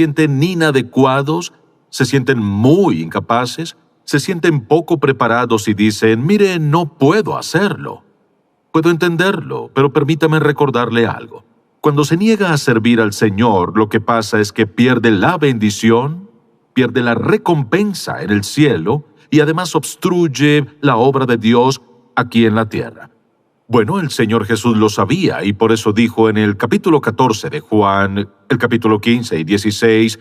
sienten inadecuados, se sienten muy incapaces, se sienten poco preparados y dicen, mire, no puedo hacerlo. Puedo entenderlo, pero permítame recordarle algo. Cuando se niega a servir al Señor, lo que pasa es que pierde la bendición, pierde la recompensa en el cielo y además obstruye la obra de Dios aquí en la tierra. Bueno, el Señor Jesús lo sabía y por eso dijo en el capítulo 14 de Juan, el capítulo 15 y 16,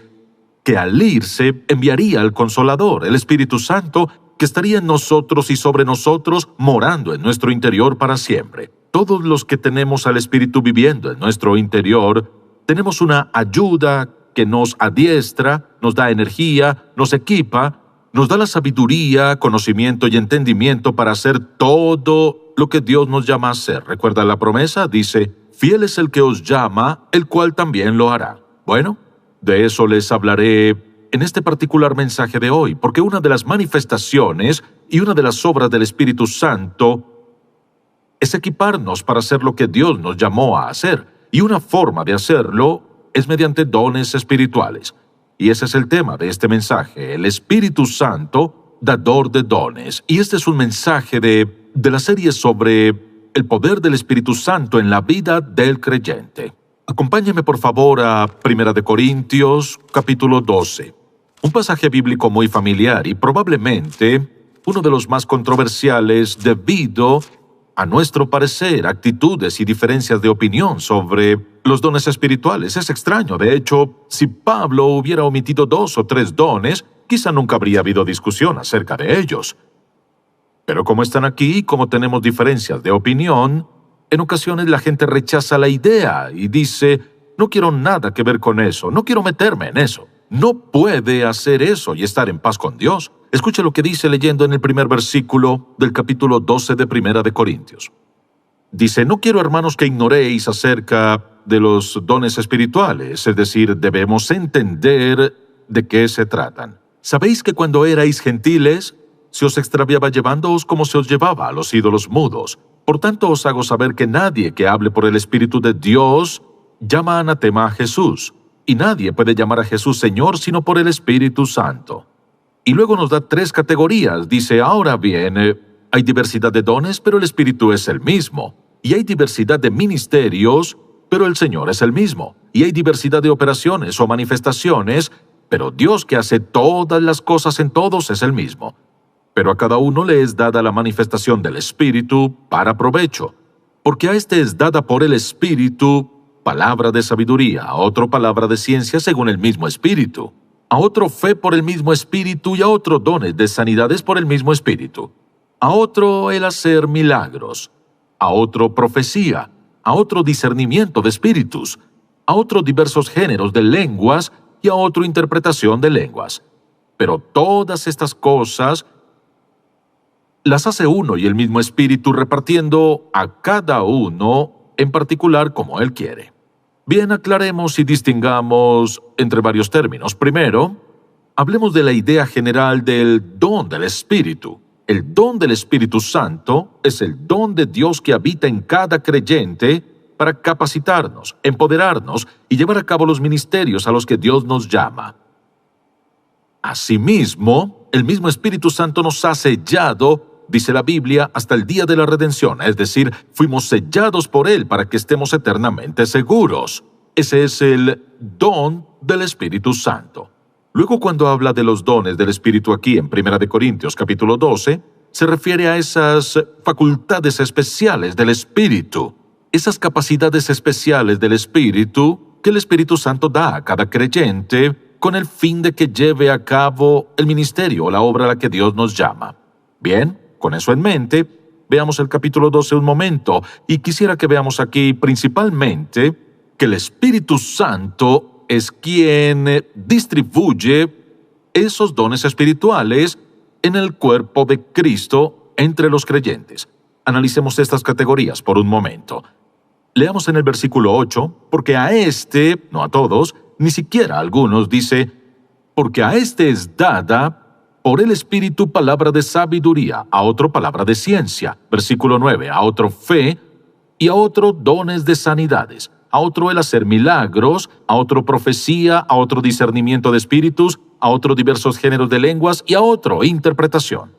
que al irse enviaría al Consolador, el Espíritu Santo, que estaría en nosotros y sobre nosotros, morando en nuestro interior para siempre. Todos los que tenemos al Espíritu viviendo en nuestro interior, tenemos una ayuda que nos adiestra, nos da energía, nos equipa, nos da la sabiduría, conocimiento y entendimiento para hacer todo lo que Dios nos llama a hacer. ¿Recuerda la promesa? Dice, fiel es el que os llama, el cual también lo hará. Bueno, de eso les hablaré en este particular mensaje de hoy, porque una de las manifestaciones y una de las obras del Espíritu Santo es equiparnos para hacer lo que Dios nos llamó a hacer, y una forma de hacerlo es mediante dones espirituales. Y ese es el tema de este mensaje, el Espíritu Santo, dador de dones. Y este es un mensaje de la serie sobre el poder del Espíritu Santo en la vida del creyente. Acompáñeme por favor a 1 Corintios, capítulo 12. Un pasaje bíblico muy familiar y probablemente uno de los más controversiales debido a nuestro parecer, actitudes y diferencias de opinión sobre los dones espirituales. Es extraño. De hecho, si Pablo hubiera omitido 2 o 3 dones, quizá nunca habría habido discusión acerca de ellos. Pero como están aquí, como tenemos diferencias de opinión, en ocasiones la gente rechaza la idea y dice, no quiero nada que ver con eso, no quiero meterme en eso. No puede hacer eso y estar en paz con Dios. Escuche lo que dice leyendo en el primer versículo del capítulo 12 de 1 Corintios. Dice, no quiero, hermanos, que ignoréis acerca de los dones espirituales, es decir, debemos entender de qué se tratan. ¿Sabéis que cuando erais gentiles, se os extraviaba llevándoos como se os llevaba a los ídolos mudos? Por tanto, os hago saber que nadie que hable por el Espíritu de Dios llama anatema a Jesús, y nadie puede llamar a Jesús Señor sino por el Espíritu Santo. Y luego nos da 3 categorías. Dice, ahora bien, hay diversidad de dones, pero el Espíritu es el mismo. Y hay diversidad de ministerios, pero el Señor es el mismo. Y hay diversidad de operaciones o manifestaciones, pero Dios que hace todas las cosas en todos es el mismo. Pero a cada uno le es dada la manifestación del Espíritu para provecho, porque a este es dada por el Espíritu palabra de sabiduría, a otro palabra de ciencia según el mismo Espíritu, a otro fe por el mismo Espíritu y a otro dones de sanidades por el mismo Espíritu, a otro el hacer milagros, a otro profecía, a otro discernimiento de espíritus, a otro diversos géneros de lenguas y a otro interpretación de lenguas. Pero todas estas cosas las hace uno y el mismo Espíritu, repartiendo a cada uno en particular como Él quiere. Bien, aclaremos y distingamos entre varios términos. Primero, hablemos de la idea general del don del Espíritu. El don del Espíritu Santo es el don de Dios que habita en cada creyente para capacitarnos, empoderarnos y llevar a cabo los ministerios a los que Dios nos llama. Asimismo, el mismo Espíritu Santo nos ha sellado, dice la Biblia, hasta el día de la redención, es decir, fuimos sellados por Él para que estemos eternamente seguros. Ese es el don del Espíritu Santo. Luego, cuando habla de los dones del Espíritu aquí en 1 Corintios capítulo 12, se refiere a esas facultades especiales del Espíritu, esas capacidades especiales del Espíritu que el Espíritu Santo da a cada creyente con el fin de que lleve a cabo el ministerio o la obra a la que Dios nos llama. Bien, con eso en mente, veamos el capítulo 12 un momento, y quisiera que veamos aquí principalmente que el Espíritu Santo es quien distribuye esos dones espirituales en el cuerpo de Cristo entre los creyentes. Analicemos estas categorías por un momento. Leamos en el versículo 8, porque a este, no a todos, ni siquiera a algunos, dice, porque a este es dada por el Espíritu palabra de sabiduría, a otro palabra de ciencia. Versículo 9, a otro fe y a otro dones de sanidades. a otro el hacer milagros, a otro profecía, a otro discernimiento de espíritus, a otro diversos géneros de lenguas y a otro interpretación.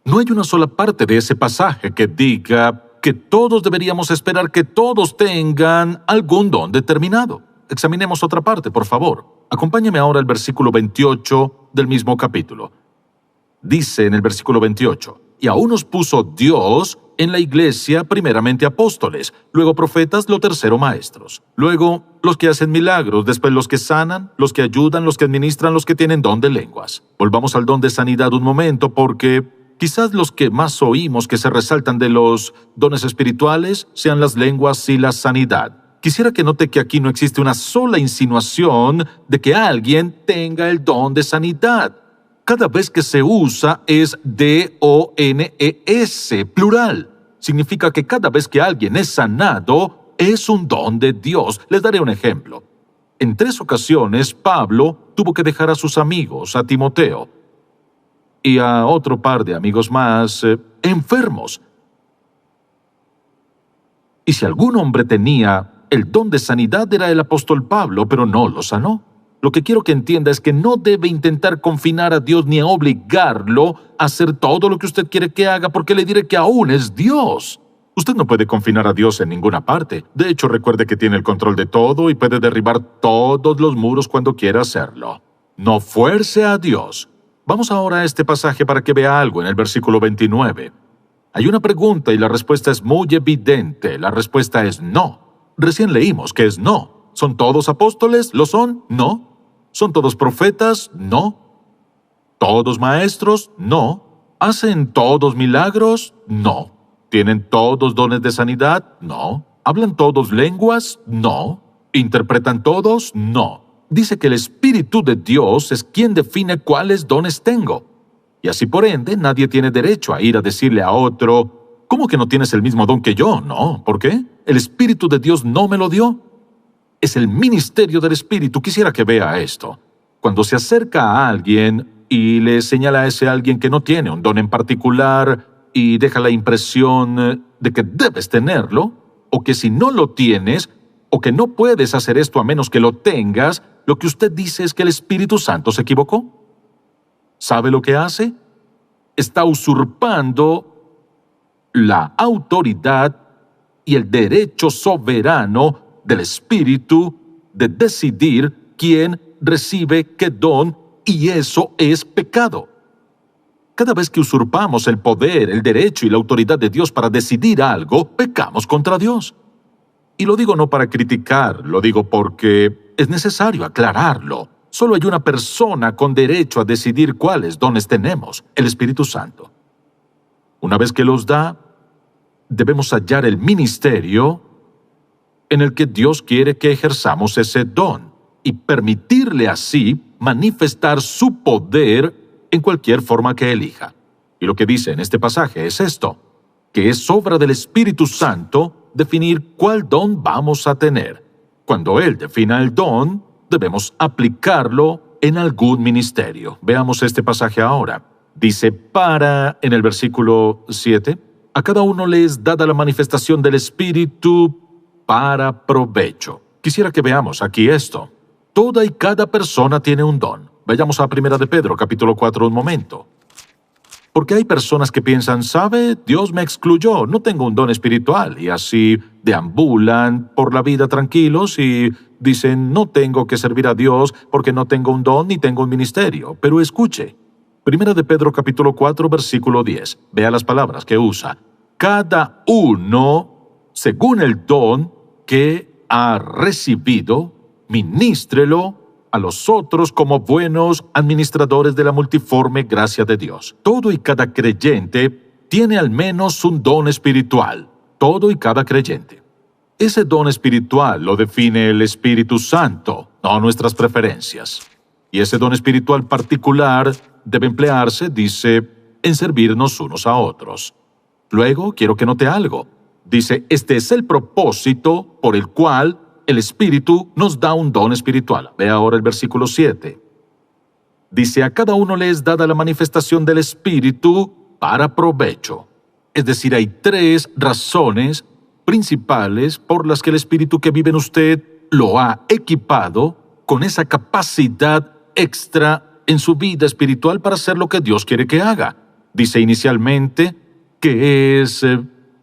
No hay una sola parte de ese pasaje que diga que todos deberíamos esperar que todos tengan algún don determinado. Examinemos otra parte, por favor. Acompáñeme ahora al versículo 28 del mismo capítulo. Dice en el versículo 28, y a unos puso Dios en la iglesia primeramente apóstoles, luego profetas, lo tercero maestros, luego los que hacen milagros, después los que sanan, los que ayudan, los que administran, los que tienen don de lenguas. Volvamos al don de sanidad un momento porque quizás los que más oímos que se resaltan de los dones espirituales sean las lenguas y la sanidad. Quisiera que note que aquí no existe una sola insinuación de que alguien tenga el don de sanidad. Cada vez que se usa es D-O-N-E-S, plural. Significa que cada vez que alguien es sanado, es un don de Dios. Les daré un ejemplo. En 3 ocasiones, Pablo tuvo que dejar a sus amigos, a Timoteo, y a otro par de amigos más, enfermos. Y si algún hombre tenía el don de sanidad, era el apóstol Pablo, pero no lo sanó. Lo que quiero que entienda es que no debe intentar confinar a Dios ni a obligarlo a hacer todo lo que usted quiere que haga, porque le diré que aún es Dios. Usted no puede confinar a Dios en ninguna parte. De hecho, recuerde que tiene el control de todo y puede derribar todos los muros cuando quiera hacerlo. No fuerce a Dios. Vamos ahora a este pasaje para que vea algo en el versículo 29. Hay una pregunta y la respuesta es muy evidente. La respuesta es no. Recién leímos que es no. ¿Son todos apóstoles? ¿Lo son? No. ¿Son todos profetas? No. ¿Todos maestros? No. ¿Hacen todos milagros? No. ¿Tienen todos dones de sanidad? No. ¿Hablan todos lenguas? No. ¿Interpretan todos? No. Dice que el Espíritu de Dios es quien define cuáles dones tengo. Y así por ende, nadie tiene derecho a ir a decirle a otro, ¿cómo que no tienes el mismo don que yo? No. ¿Por qué? El Espíritu de Dios no me lo dio. Es el ministerio del Espíritu. Quisiera que vea esto. Cuando se acerca a alguien y le señala a ese alguien que no tiene un don en particular y deja la impresión de que debes tenerlo, o que si no lo tienes, o que no puedes hacer esto a menos que lo tengas, lo que usted dice es que el Espíritu Santo se equivocó. ¿Sabe lo que hace? Está usurpando la autoridad y el derecho soberano del Espíritu de decidir quién recibe qué don, y eso es pecado. Cada vez que usurpamos el poder, el derecho y la autoridad de Dios para decidir algo, pecamos contra Dios. Y lo digo no para criticar, lo digo porque es necesario aclararlo. Solo hay una persona con derecho a decidir cuáles dones tenemos, el Espíritu Santo. Una vez que los da, debemos hallar el ministerio en el que Dios quiere que ejerzamos ese don y permitirle así manifestar su poder en cualquier forma que elija. Y lo que dice en este pasaje es esto, que es obra del Espíritu Santo definir cuál don vamos a tener. Cuando Él defina el don, debemos aplicarlo en algún ministerio. Veamos este pasaje ahora. Dice, en el versículo 7, a cada uno le es dada la manifestación del Espíritu para provecho. Quisiera que veamos aquí esto. Toda y cada persona tiene un don. Vayamos a 1 de Pedro, capítulo 4, un momento. Porque hay personas que piensan, ¿sabe? Dios me excluyó, no tengo un don espiritual, y así deambulan por la vida tranquilos y dicen, no tengo que servir a Dios porque no tengo un don ni tengo un ministerio. Pero escuche, 1 de Pedro, capítulo 4, versículo 10. Vea las palabras que usa. Cada uno, según el don que ha recibido, ministrelo a los otros como buenos administradores de la multiforme gracia de Dios. Todo y cada creyente tiene al menos un don espiritual. Todo y cada creyente. Ese don espiritual lo define el Espíritu Santo, no nuestras preferencias. Y ese don espiritual particular debe emplearse, dice, en servirnos unos a otros. Luego, quiero que note algo. Dice, este es el propósito por el cual el Espíritu nos da un don espiritual. Ve ahora el versículo 7. Dice, a cada uno le es dada la manifestación del Espíritu para provecho. Es decir, hay 3 razones principales por las que el Espíritu que vive en usted lo ha equipado con esa capacidad extra en su vida espiritual para hacer lo que Dios quiere que haga. Dice inicialmente que es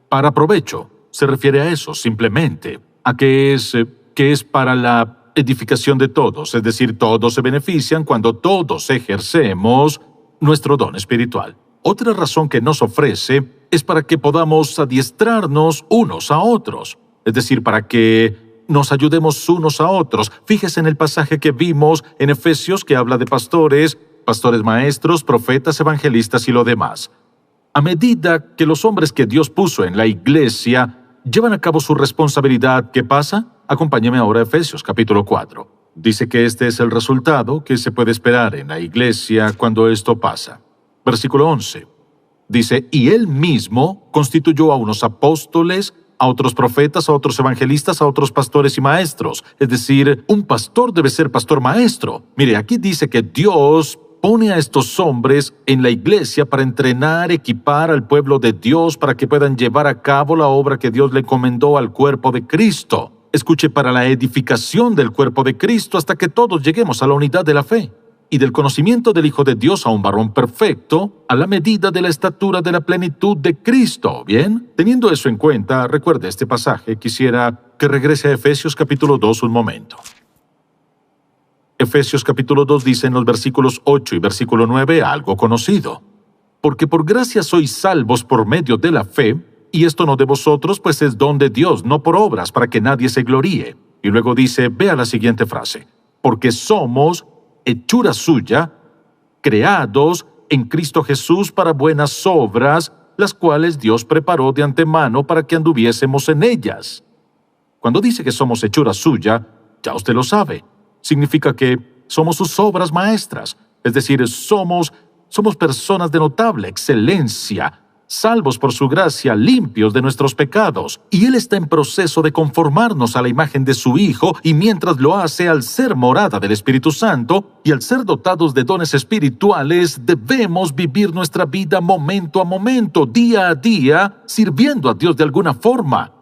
para provecho. Se refiere a eso simplemente, a que es para la edificación de todos, es decir, todos se benefician cuando todos ejercemos nuestro don espiritual. Otra razón que nos ofrece es para que podamos adiestrarnos unos a otros, es decir, para que nos ayudemos unos a otros. Fíjese en el pasaje que vimos en Efesios que habla de pastores maestros, profetas, evangelistas y lo demás. A medida que los hombres que Dios puso en la iglesia llevan a cabo su responsabilidad, ¿qué pasa? Acompáñeme ahora a Efesios capítulo 4. Dice que este es el resultado que se puede esperar en la iglesia cuando esto pasa. Versículo 11. Dice, y Él mismo constituyó a unos apóstoles, a otros profetas, a otros evangelistas, a otros pastores y maestros. Es decir, un pastor debe ser pastor maestro. Mire, aquí dice que Dios pone a estos hombres en la iglesia para entrenar, equipar al pueblo de Dios para que puedan llevar a cabo la obra que Dios le encomendó al cuerpo de Cristo. Escuche, para la edificación del cuerpo de Cristo hasta que todos lleguemos a la unidad de la fe y del conocimiento del Hijo de Dios a un varón perfecto, a la medida de la estatura de la plenitud de Cristo. ¿Bien? Teniendo eso en cuenta, recuerde este pasaje, quisiera que regrese a Efesios capítulo 2 un momento. Efesios capítulo 2 dice en los versículos 8 y versículo 9 algo conocido. Porque por gracia sois salvos por medio de la fe, y esto no de vosotros, pues es don de Dios, no por obras, para que nadie se gloríe. Y luego dice, vea la siguiente frase, porque somos hechura suya, creados en Cristo Jesús para buenas obras, las cuales Dios preparó de antemano para que anduviésemos en ellas. Cuando dice que somos hechura suya, ya usted lo sabe. Significa que somos sus obras maestras, es decir, somos personas de notable excelencia, salvos por su gracia, limpios de nuestros pecados. Y Él está en proceso de conformarnos a la imagen de su Hijo, y mientras lo hace al ser morada del Espíritu Santo y al ser dotados de dones espirituales, debemos vivir nuestra vida momento a momento, día a día, sirviendo a Dios de alguna forma.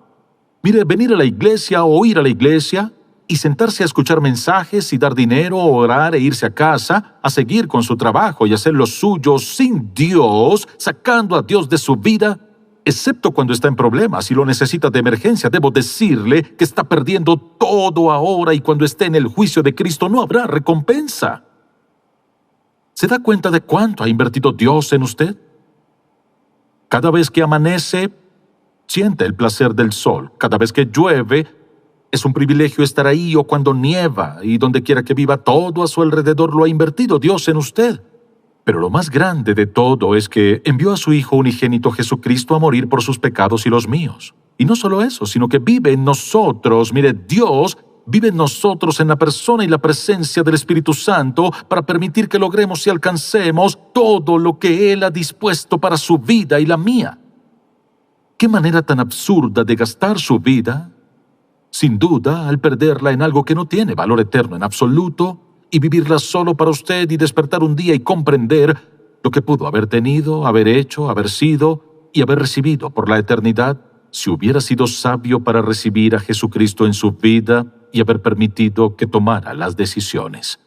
Mire, venir a la iglesia o ir a la iglesia y sentarse a escuchar mensajes y dar dinero, orar e irse a casa, a seguir con su trabajo y hacer lo suyo sin Dios, sacando a Dios de su vida, excepto cuando está en problemas y lo necesita de emergencia. Debo decirle que está perdiendo todo ahora y cuando esté en el juicio de Cristo no habrá recompensa. ¿Se da cuenta de cuánto ha invertido Dios en usted? Cada vez que amanece, siente el placer del sol. Cada vez que llueve, es un privilegio estar ahí, o cuando nieva, y donde quiera que viva, todo a su alrededor lo ha invertido Dios en usted. Pero lo más grande de todo es que envió a su Hijo unigénito Jesucristo a morir por sus pecados y los míos. Y no solo eso, sino que vive en nosotros. Mire, Dios vive en nosotros en la persona y la presencia del Espíritu Santo para permitir que logremos y alcancemos todo lo que Él ha dispuesto para su vida y la mía. ¿Qué manera tan absurda de gastar su vida? Sin duda, al perderla en algo que no tiene valor eterno en absoluto y vivirla solo para usted y despertar un día y comprender lo que pudo haber tenido, haber hecho, haber sido y haber recibido por la eternidad si hubiera sido sabio para recibir a Jesucristo en su vida y haber permitido que tomara las decisiones.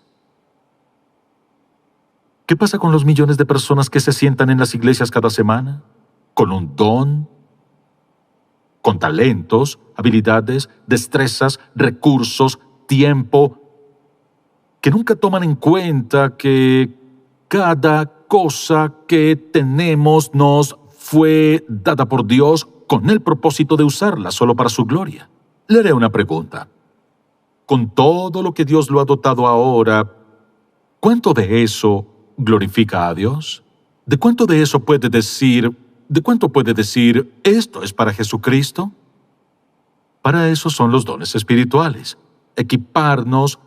¿Qué pasa con los millones de personas que se sientan en las iglesias cada semana? Con un don, con talentos, habilidades, destrezas, recursos, tiempo, que nunca toman en cuenta que cada cosa que tenemos nos fue dada por Dios con el propósito de usarla solo para su gloria. Le haré una pregunta. Con todo lo que Dios lo ha dotado ahora, ¿cuánto de eso glorifica a Dios? ¿De cuánto de eso puede decir, esto es para Jesucristo? Para eso son los dones espirituales. Equiparnos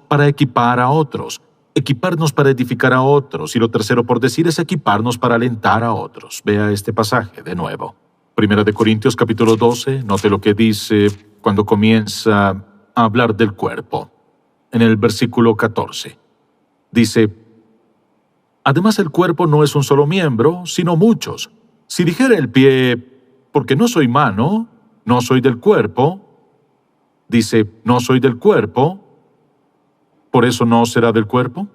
para equipar a otros. Equiparnos para edificar a otros. Y lo tercero por decir es equiparnos para alentar a otros. Vea este pasaje de nuevo. Primera de Corintios capítulo 12, note lo que dice cuando comienza a hablar del cuerpo. En el versículo 14. Dice, además el cuerpo no es un solo miembro, sino muchos. Si dijera el pie, porque no soy mano, no soy del cuerpo. Dice, no soy del cuerpo, ¿por eso no será del cuerpo?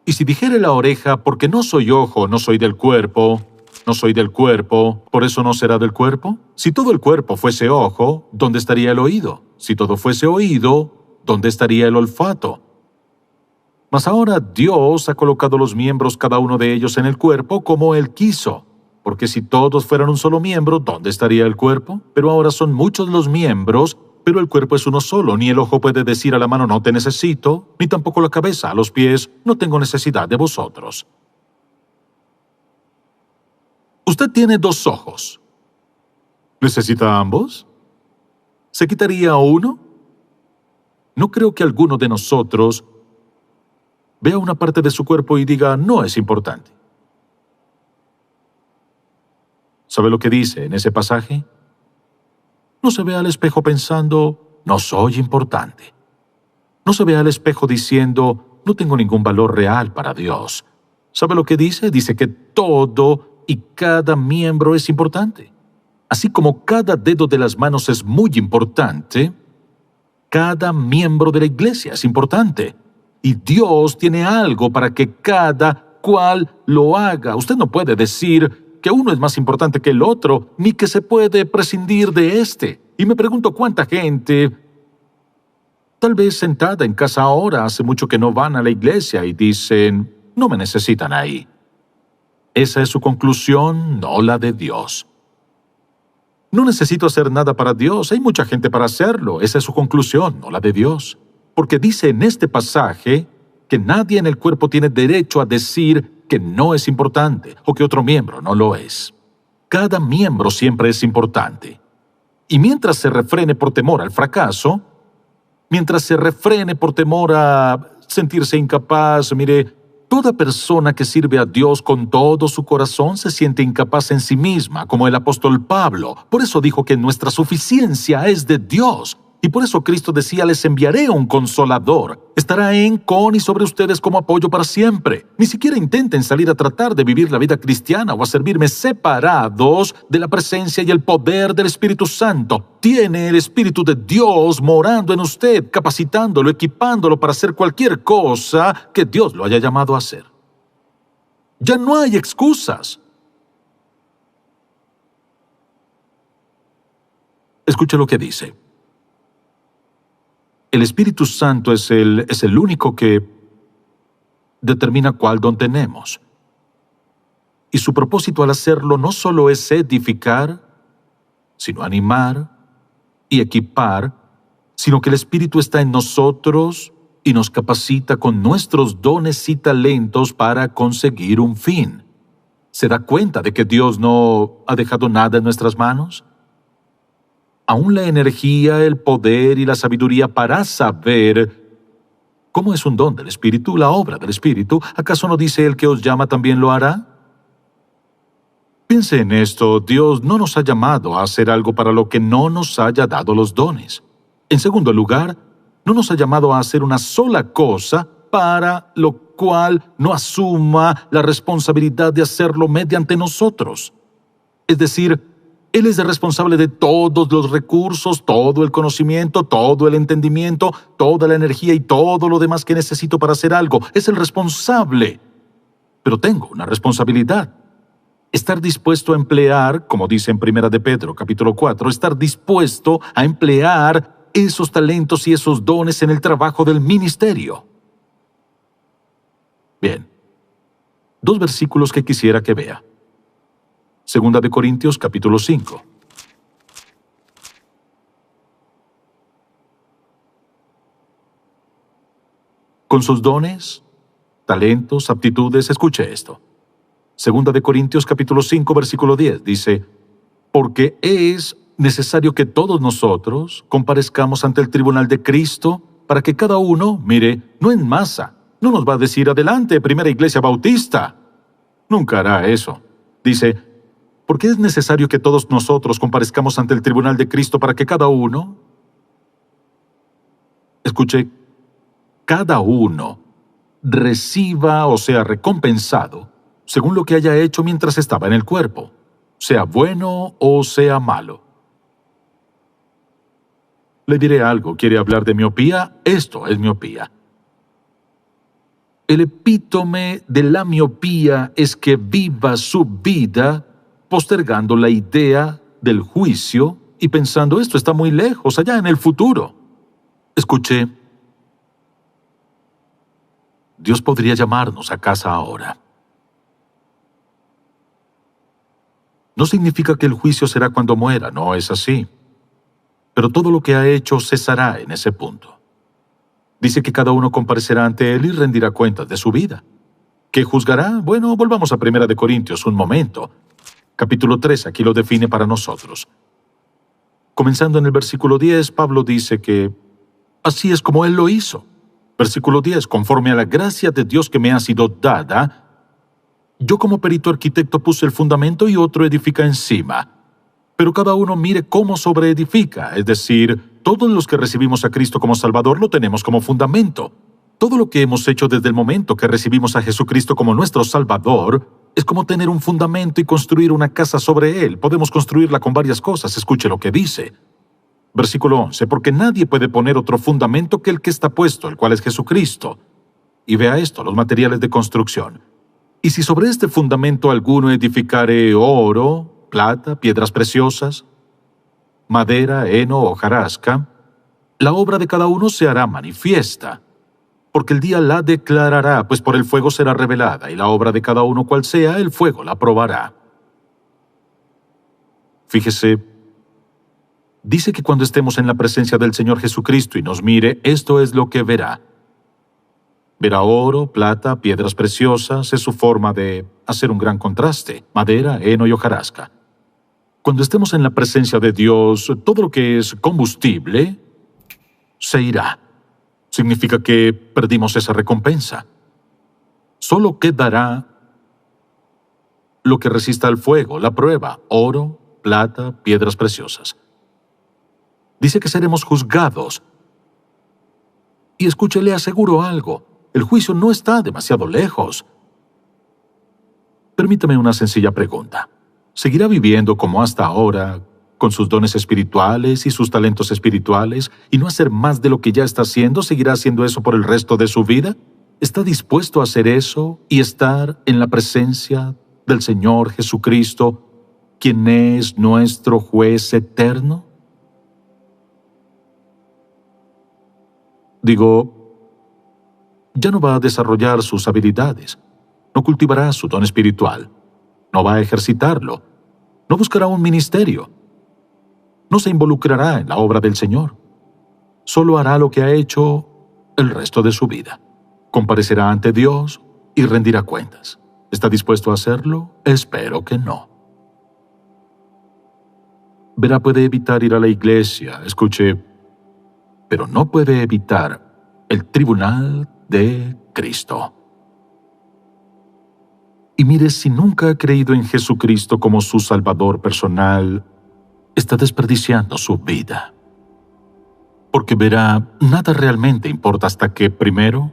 Y si dijere la oreja, porque no soy ojo, no soy del cuerpo, no soy del cuerpo, ¿por eso no será del cuerpo? Si todo el cuerpo fuese ojo, ¿dónde estaría el oído? Si todo fuese oído, ¿dónde estaría el olfato? Mas ahora Dios ha colocado los miembros, cada uno de ellos, en el cuerpo como Él quiso. Porque si todos fueran un solo miembro, ¿dónde estaría el cuerpo? Pero ahora son muchos los miembros, pero el cuerpo es uno solo. Ni el ojo puede decir a la mano, no te necesito, ni tampoco la cabeza a los pies, no tengo necesidad de vosotros. Usted tiene 2 ojos. ¿Necesita ambos? ¿Se quitaría uno? No creo que alguno de nosotros vea una parte de su cuerpo y diga, no es importante. ¿Sabe lo que dice en ese pasaje? No se ve al espejo pensando, no soy importante. No se ve al espejo diciendo, no tengo ningún valor real para Dios. ¿Sabe lo que dice? Dice que todo y cada miembro es importante. Así como cada dedo de las manos es muy importante, cada miembro de la iglesia es importante. Y Dios tiene algo para que cada cual lo haga. Usted no puede decir que uno es más importante que el otro, ni que se puede prescindir de este. Y me pregunto cuánta gente, tal vez sentada en casa ahora, hace mucho que no van a la iglesia y dicen, no me necesitan ahí. Esa es su conclusión, no la de Dios. No necesito hacer nada para Dios, hay mucha gente para hacerlo. Esa es su conclusión, no la de Dios. Porque dice en este pasaje que nadie en el cuerpo tiene derecho a decir que no es importante o que otro miembro no lo es. Cada miembro siempre es importante. Y mientras se refrene por temor al fracaso, mientras se refrene por temor a sentirse incapaz, mire, toda persona que sirve a Dios con todo su corazón se siente incapaz en sí misma, como el apóstol Pablo. Por eso dijo que nuestra suficiencia es de Dios. Y por eso Cristo decía, les enviaré un consolador. Estará en, con y sobre ustedes como apoyo para siempre. Ni siquiera intenten salir a tratar de vivir la vida cristiana o a servirme separados de la presencia y el poder del Espíritu Santo. Tiene el Espíritu de Dios morando en usted, capacitándolo, equipándolo para hacer cualquier cosa que Dios lo haya llamado a hacer. Ya no hay excusas. Escuche lo que dice. El Espíritu Santo es el único que determina cuál don tenemos. Y su propósito al hacerlo no solo es edificar, sino animar y equipar, sino que el Espíritu está en nosotros y nos capacita con nuestros dones y talentos para conseguir un fin. ¿Se da cuenta de que Dios no ha dejado nada en nuestras manos? Aún la energía, el poder y la sabiduría para saber cómo es un don del Espíritu, la obra del Espíritu. ¿Acaso no dice el que os llama también lo hará? Piense en esto, Dios no nos ha llamado a hacer algo para lo que no nos haya dado los dones. En segundo lugar, no nos ha llamado a hacer una sola cosa para lo cual no asuma la responsabilidad de hacerlo mediante nosotros. Es decir, Él es el responsable de todos los recursos, todo el conocimiento, todo el entendimiento, toda la energía y todo lo demás que necesito para hacer algo. Es el responsable. Pero tengo una responsabilidad. Estar dispuesto a emplear, como dice en 1 de Pedro, capítulo 4, estar dispuesto a emplear esos talentos y esos dones en el trabajo del ministerio. Bien, 2 versículos que quisiera que vea. Segunda de Corintios, capítulo 5. Con sus dones, talentos, aptitudes, escuche esto. Segunda de Corintios, capítulo 5, versículo 10, dice, porque es necesario que todos nosotros comparezcamos ante el tribunal de Cristo para que cada uno, mire, no en masa, no nos va a decir adelante, Primera Iglesia Bautista. Nunca hará eso. Dice, porque es necesario que todos nosotros comparezcamos ante el tribunal de Cristo para que cada uno, escuche, cada uno reciba o sea recompensado según lo que haya hecho mientras estaba en el cuerpo. sea bueno o sea malo. Le diré algo, ¿quiere hablar de miopía? Esto es miopía. El epítome de la miopía es que viva su vida postergando la idea del juicio y pensando esto está muy lejos, allá en el futuro. Escuche, Dios podría llamarnos a casa ahora. No significa que el juicio será cuando muera, no es así. Pero todo lo que ha hecho cesará en ese punto. Dice que cada uno comparecerá ante Él y rendirá cuentas de su vida. ¿Qué juzgará? Bueno, volvamos a 1 Corintios un momento. Capítulo 3, aquí lo define para nosotros. Comenzando en el versículo 10, Pablo dice que así es como Él lo hizo. Versículo 10, conforme a la gracia de Dios que me ha sido dada, yo como perito arquitecto puse el fundamento y otro edifica encima. Pero cada uno mire cómo sobreedifica, es decir, todos los que recibimos a Cristo como Salvador lo tenemos como fundamento. Todo lo que hemos hecho desde el momento que recibimos a Jesucristo como nuestro Salvador es como tener un fundamento y construir una casa sobre él. Podemos construirla con varias cosas, escuche lo que dice. Versículo 11, porque nadie puede poner otro fundamento que el que está puesto, el cual es Jesucristo. Y vea esto, los materiales de construcción. Y si sobre este fundamento alguno edificare oro, plata, piedras preciosas, madera, heno o hojarasca, la obra de cada uno se hará manifiesta, porque el día la declarará, pues por el fuego será revelada, y la obra de cada uno cual sea, el fuego la probará. Fíjese, dice que cuando estemos en la presencia del Señor Jesucristo y nos mire, esto es lo que verá. Verá oro, plata, piedras preciosas, es su forma de hacer un gran contraste, madera, heno y hojarasca. Cuando estemos en la presencia de Dios, todo lo que es combustible se irá. Significa que perdimos esa recompensa. Solo quedará lo que resista al fuego, la prueba, oro, plata, piedras preciosas. Dice que seremos juzgados. Y escuche, le aseguro algo. El juicio no está demasiado lejos. Permítame una sencilla pregunta. ¿Seguirá viviendo como hasta ahora, con sus dones espirituales y sus talentos espirituales, y no hacer más de lo que ya está haciendo? ¿Seguirá haciendo eso por el resto de su vida? ¿Está dispuesto a hacer eso y estar en la presencia del Señor Jesucristo, quien es nuestro juez eterno? Digo, ya no va a desarrollar sus habilidades, no cultivará su don espiritual, no va a ejercitarlo, no buscará un ministerio, no se involucrará en la obra del Señor. Solo hará lo que ha hecho el resto de su vida. Comparecerá ante Dios y rendirá cuentas. ¿Está dispuesto a hacerlo? Espero que no. Verá, puede evitar ir a la iglesia, escuche, pero no puede evitar el tribunal de Cristo. Y mire, si nunca ha creído en Jesucristo como su Salvador personal, está desperdiciando su vida. Porque verá, nada realmente importa hasta que, primero,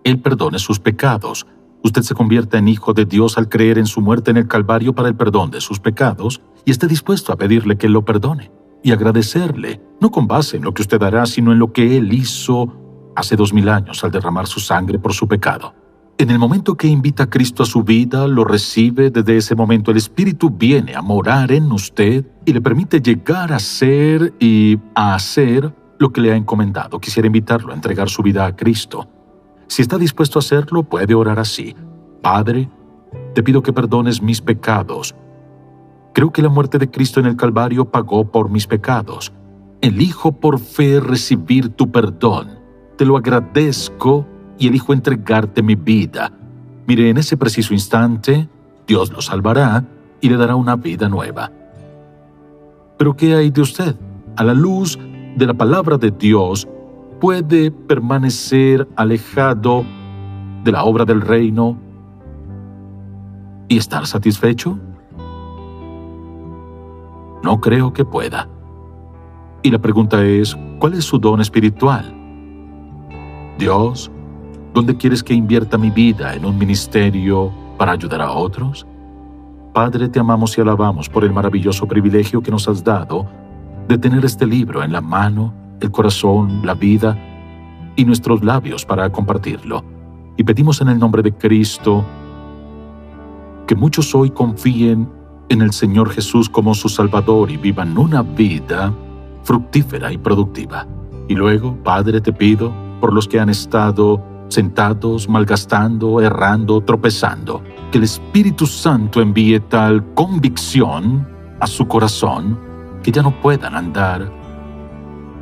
Él perdone sus pecados. Usted se convierta en hijo de Dios al creer en su muerte en el Calvario para el perdón de sus pecados y esté dispuesto a pedirle que Él lo perdone y agradecerle, no con base en lo que usted hará, sino en lo que Él hizo hace 2000 años al derramar su sangre por su pecado. En el momento que invita a Cristo a su vida, lo recibe, desde ese momento el Espíritu viene a morar en usted y le permite llegar a ser y a hacer lo que le ha encomendado. Quisiera invitarlo a entregar su vida a Cristo. Si está dispuesto a hacerlo, puede orar así. Padre, te pido que perdones mis pecados. Creo que la muerte de Cristo en el Calvario pagó por mis pecados. Elijo por fe recibir tu perdón. Te lo agradezco y elijo entregarte mi vida. Mire, en ese preciso instante, Dios lo salvará y le dará una vida nueva. Pero ¿qué hay de usted? A la luz de la palabra de Dios, ¿puede permanecer alejado de la obra del reino y estar satisfecho? No creo que pueda. Y la pregunta es, ¿cuál es su don espiritual? Dios, ¿dónde quieres que invierta mi vida en un ministerio para ayudar a otros? Padre, te amamos y alabamos por el maravilloso privilegio que nos has dado de tener este libro en la mano, el corazón, la vida y nuestros labios para compartirlo. Y pedimos en el nombre de Cristo que muchos hoy confíen en el Señor Jesús como su Salvador y vivan una vida fructífera y productiva. Y luego, Padre, te pido por los que han estado sentados, malgastando, errando, tropezando, que el Espíritu Santo envíe tal convicción a su corazón que ya no puedan andar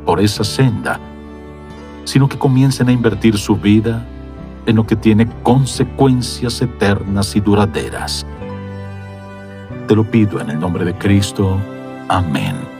por esa senda, sino que comiencen a invertir su vida en lo que tiene consecuencias eternas y duraderas. Te lo pido en el nombre de Cristo. Amén.